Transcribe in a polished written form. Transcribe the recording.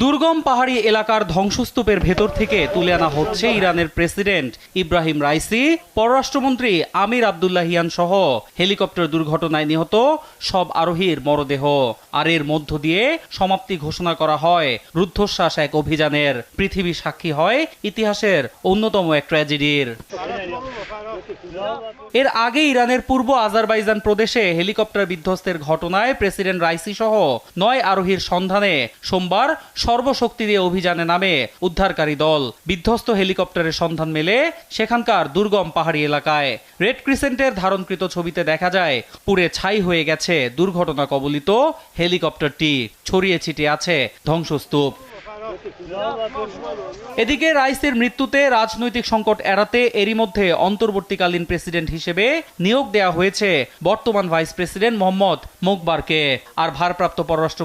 দুর্গম পাহাড়ি এলাকার ধ্বংসস্তূপের ভেতর থেকে তুলে আনা হচ্ছে ইরানের প্রেসিডেন্ট ইব্রাহিম রাইসি, পররাষ্ট্রমন্ত্রী আমির আব্দুল্লাহিয়ান সহ হেলিকপ্টার দুর্ঘটনায় নিহত সব আরোহীর মরদেহ। আর এর মধ্য দিয়ে সমাপ্তি ঘোষণা করা হয় রুদ্ধশ্বাস এক অভিযানের। পৃথিবী সাক্ষী হয় ইতিহাসের অন্যতম এক ট্র্যাজেডির। এর আগে ইরানের পূর্ব আজারবাইজান প্রদেশে হেলিকপ্টার বিধ্বস্তের ঘটনায় প্রেসিডেন্ট রাইসি সহ 9 আরোহীর সন্ধানে সোমবার সর্বশক্তি দিয়ে অভিযানে নামে উদ্ধারকারী দল। বিধ্বস্ত হেলিকপ্টারের সন্ধান মেলে সেখানকার দুর্গম পাহাড়ি এলাকায়। রেড ক্রিসেন্টের ধারণকৃত ছবিতে দেখা যায় পুড়ে ছাই হয়ে গেছে দুর্ঘটনা কবলিত হেলিকপ্টারটি, ছড়িয়ে ছিটিয়ে আছে ধ্বংসস্তূপ। এদিকে রাইসির মৃত্যুতে রাজনৈতিক সংকট এড়াতে এরই মধ্যে অন্তর্বর্তীকালীন প্রেসিডেন্ট হিসেবে নিয়োগ দেওয়া হয়েছে বর্তমান ভাইস প্রেসিডেন্ট মোহাম্মদ মোকবারকে। আর ভারপ্রাপ্ত পররাষ্ট্র